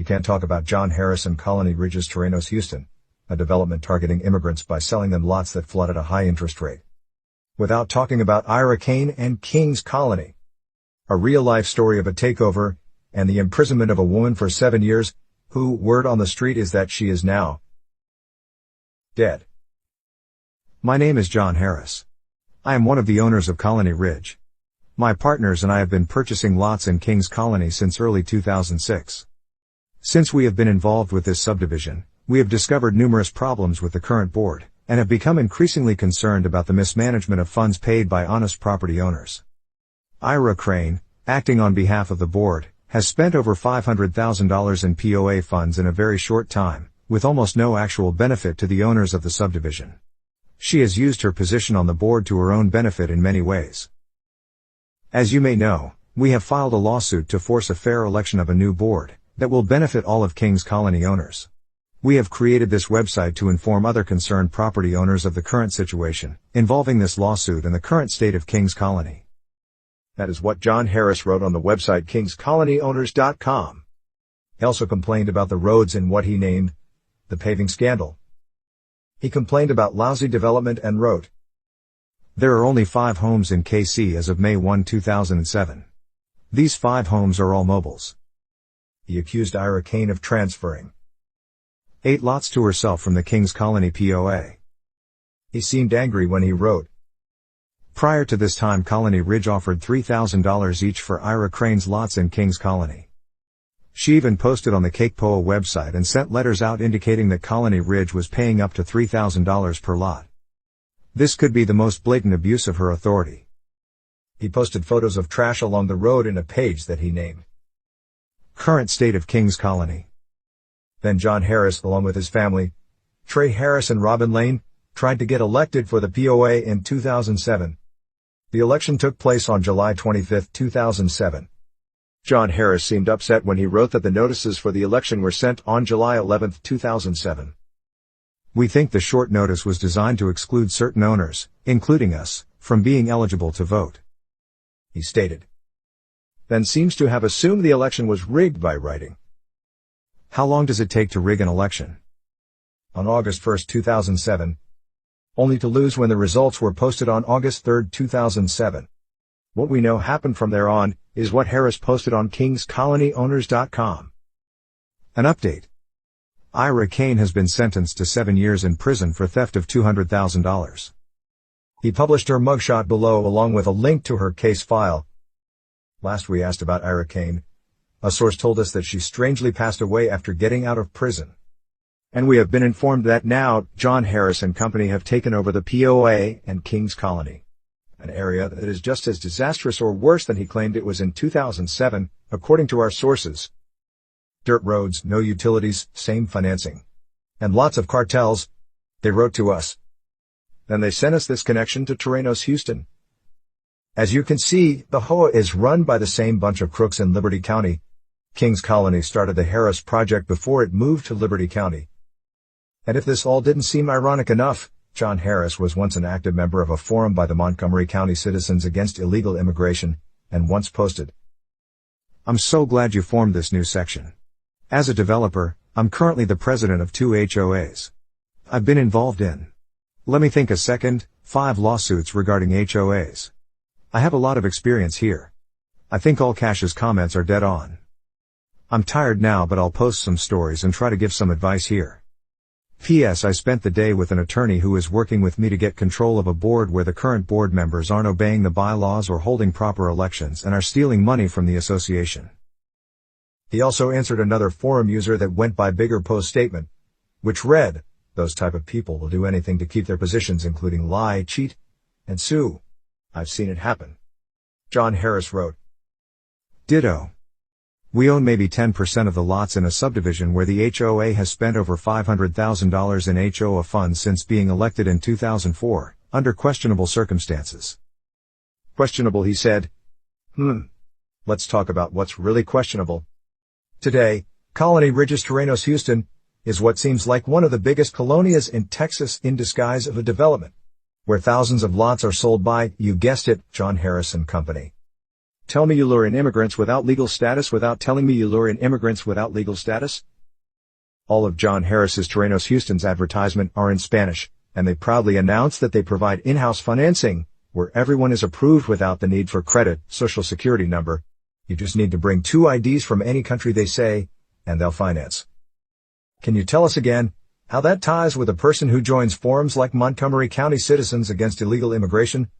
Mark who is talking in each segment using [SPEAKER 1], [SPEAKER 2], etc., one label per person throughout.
[SPEAKER 1] You can't talk about John Harris and Colony Ridge's Terrenos Houston, a development targeting immigrants by selling them lots that flood at a high interest rate, without talking about Ira Kane and King's Colony, a real-life story of a takeover and the imprisonment of a woman for 7 years, who, word on the street is that she is now dead.
[SPEAKER 2] My name is John Harris. I am one of the owners of Colony Ridge. My partners and I have been purchasing lots in King's Colony since early 2006. Since we have been involved with this subdivision, we have discovered numerous problems with the current board, and have become increasingly concerned about the mismanagement of funds paid by honest property owners. Ira Crane, acting on behalf of the board, has spent over $500,000 in POA funds in a very short time, with almost no actual benefit to the owners of the subdivision. She has used her position on the board to her own benefit in many ways. As you may know, we have filed a lawsuit to force a fair election of a new board that will benefit all of King's Colony owners. We have created this website to inform other concerned property owners of the current situation involving this lawsuit and the current state of King's Colony.
[SPEAKER 1] That is what John Harris wrote on the website kingscolonyowners.com. He also complained about the roads in what he named the paving scandal. He complained about lousy development and wrote,
[SPEAKER 2] "There are only 5 homes in KC as of May 1, 2007. These 5 homes are all mobiles."
[SPEAKER 1] He accused Ira Kane of transferring
[SPEAKER 2] 8 lots to herself from the King's Colony POA.
[SPEAKER 1] He seemed angry when he wrote,
[SPEAKER 2] "Prior to this time Colony Ridge offered $3,000 each for Ira Crane's lots in King's Colony. She even posted on the CakePoa website and sent letters out indicating that Colony Ridge was paying up to $3,000 per lot. This could be the most blatant abuse of her authority."
[SPEAKER 1] He posted photos of trash along the road in a page that he named
[SPEAKER 2] Current State of King's Colony.
[SPEAKER 1] Then John Harris, along with his family, Trey Harris and Robin Lane, tried to get elected for the POA in 2007. The election took place on July 25, 2007. John Harris seemed upset when he wrote that the notices for the election were sent on July 11, 2007.
[SPEAKER 2] "We think the short notice was designed to exclude certain owners, including us, from being eligible to vote,"
[SPEAKER 1] he stated. Then seems to have assumed the election was rigged by writing,
[SPEAKER 2] "How long does it take to rig an election?"
[SPEAKER 1] On August 1, 2007, only to lose when the results were posted on August 3, 2007. What we know happened from there on is what Harris posted on kingscolonyowners.com.
[SPEAKER 2] An update. Ira Kane has been sentenced to 7 years in prison for theft of $200,000.
[SPEAKER 1] He published her mugshot below along with a link to her case file. Last we asked about Ira Kane, a source told us that she strangely passed away after getting out of prison. And we have been informed that now John Harris and company have taken over the POA and King's Colony, an area that is just as disastrous or worse than he claimed it was in 2007, according to our sources. Dirt roads, no utilities, same financing, and lots of cartels, they wrote to us. Then they sent us this connection to Terrenos Houston. As you can see, the HOA is run by the same bunch of crooks in Liberty County. King's Colony started the Harris Project before it moved to Liberty County. And if this all didn't seem ironic enough, John Harris was once an active member of a forum by the Montgomery County Citizens Against Illegal Immigration, and once posted,
[SPEAKER 2] "I'm so glad you formed this new section. As a developer, I'm currently the president of 2 HOAs. I've been involved in, let me think a second, 5 lawsuits regarding HOAs. I have a lot of experience here. I think all Cash's comments are dead on. I'm tired now, but I'll post some stories and try to give some advice here. P.S. I spent the day with an attorney who is working with me to get control of a board where the current board members aren't obeying the bylaws or holding proper elections and are stealing money from the association."
[SPEAKER 1] He also answered another forum user that went by Bigger Post statement, which read, "Those type of people will do anything to keep their positions, including lie, cheat, and sue. I've seen it happen." John Harris wrote,
[SPEAKER 2] "Ditto. We own maybe 10% of the lots in a subdivision where the HOA has spent over $500,000 in HOA funds since being elected in 2004, under questionable circumstances."
[SPEAKER 1] Questionable, he said. Let's talk about what's really questionable. Today, Colony Ridge's Terrenos Houston is what seems like one of the biggest colonias in Texas in disguise of a development, where thousands of lots are sold by, you guessed it, John Harris and Company.
[SPEAKER 2] Tell me you lure in immigrants without legal status without telling me you lure in immigrants without legal status? All of John Harris's Terrenos Houston's advertisement are in Spanish, and they proudly announce that they provide in-house financing, where everyone is approved without the need for credit, social security number. You just need to bring 2 IDs from any country they say, and they'll finance. Can you tell us again how that ties with a person who joins forums like Montgomery County Citizens Against Illegal Immigration?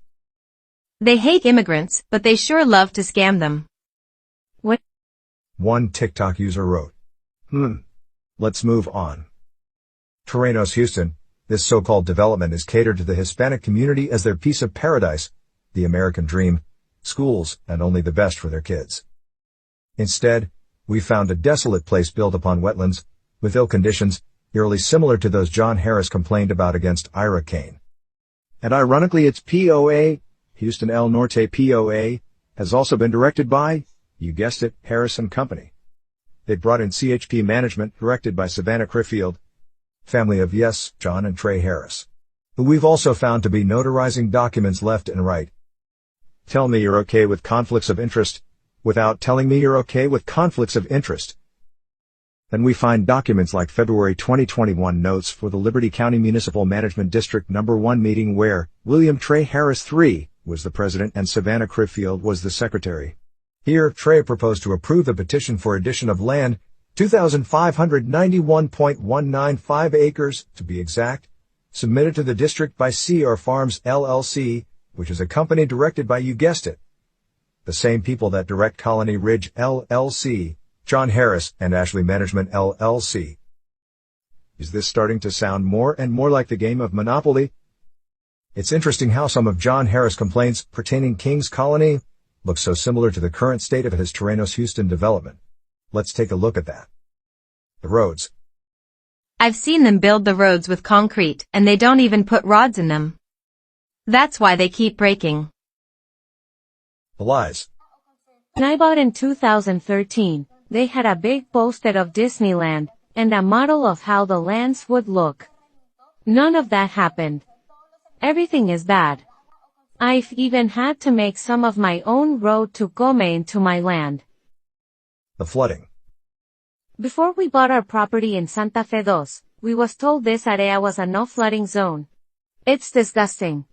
[SPEAKER 3] They hate immigrants, but they sure love to scam them. What?
[SPEAKER 1] One TikTok user wrote. Let's move on. Terrenos Houston, this so-called development is catered to the Hispanic community as their piece of paradise, the American dream, schools, and only the best for their kids. Instead, we found a desolate place built upon wetlands, with ill conditions, eerily similar to those John Harris complained about against Ira Kane. And ironically its POA, Houston El Norte POA, has also been directed by, you guessed it, Harris and Company. They brought in CHP management, directed by Savannah Criffield, family of yes, John and Trey Harris, who we've also found to be notarizing documents left and right. Tell me you're okay with conflicts of interest, without telling me you're okay with conflicts of interest. Then we find documents like February 2021 notes for the Liberty County Municipal Management District No. 1 meeting where William Trey Harris III was the president and Savannah Criffield was the secretary. Here, Trey proposed to approve the petition for addition of land, 2,591.195 acres, to be exact, submitted to the district by CR Farms LLC, which is a company directed by, you guessed it, the same people that direct Colony Ridge LLC, John Harris, and Ashley Management LLC. Is this starting to sound more and more like the game of Monopoly? It's interesting how some of John Harris' complaints pertaining King's Colony look so similar to the current state of his Terrenos Houston development. Let's take a look at that. The roads.
[SPEAKER 3] I've seen them build the roads with concrete, and they don't even put rods in them. That's why they keep breaking.
[SPEAKER 1] The lies.
[SPEAKER 4] When I bought in 2013, they had a big poster of Disneyland, and a model of how the lands would look. None of that happened. Everything is bad. I've even had to make some of my own road to come into my land.
[SPEAKER 1] The flooding.
[SPEAKER 4] Before we bought our property in Santa Fe 2, we was told this area was a no flooding zone. It's disgusting.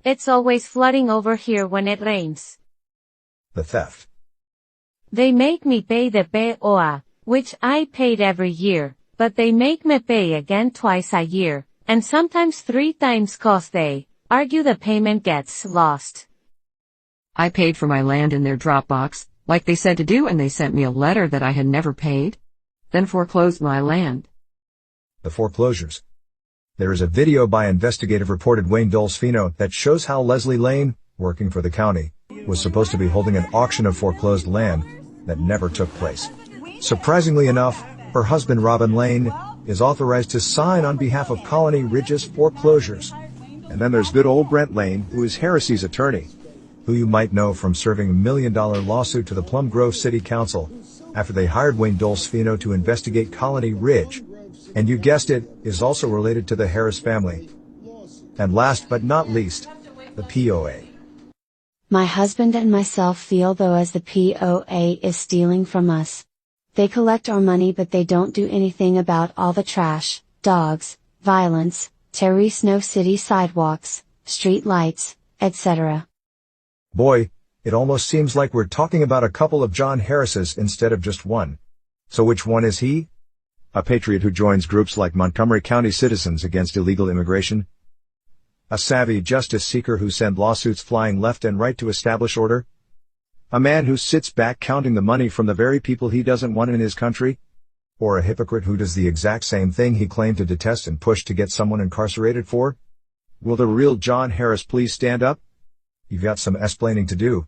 [SPEAKER 4] It's always flooding over here when it rains.
[SPEAKER 1] The theft.
[SPEAKER 4] They make me pay the POA, which I paid every year, but they make me pay again twice a year, and sometimes 3 times 'cause they argue the payment gets lost.
[SPEAKER 5] I paid for my land in their Dropbox, like they said to do, and they sent me a letter that I had never paid, then foreclosed my land.
[SPEAKER 1] The foreclosures. There is a video by investigative reporter Wayne Dolcefino that shows how Leslie Lane, working for the county, was supposed to be holding an auction of foreclosed land that never took place. Surprisingly enough, her husband Robin Lane is authorized to sign on behalf of Colony Ridge's foreclosures. And then there's good old Brent Lane, who is Harris's attorney, who you might know from serving a $1 million lawsuit to the Plum Grove City Council after they hired Wayne Dolcefino to investigate Colony Ridge. And you guessed it, is also related to the Harris family. And last but not least, the POA.
[SPEAKER 6] My husband and myself feel though as the POA is stealing from us. They collect our money but they don't do anything about all the trash, dogs, violence, Terrenos City sidewalks, street lights, etc.
[SPEAKER 1] Boy, it almost seems like we're talking about a couple of John Harrises instead of just one. So which one is he? A patriot who joins groups like Montgomery County Citizens Against Illegal Immigration? A savvy justice seeker who sends lawsuits flying left and right to establish order? A man who sits back counting the money from the very people he doesn't want in his country? Or a hypocrite who does the exact same thing he claimed to detest and push to get someone incarcerated for? Will the real John Harris please stand up? You've got some explaining to do.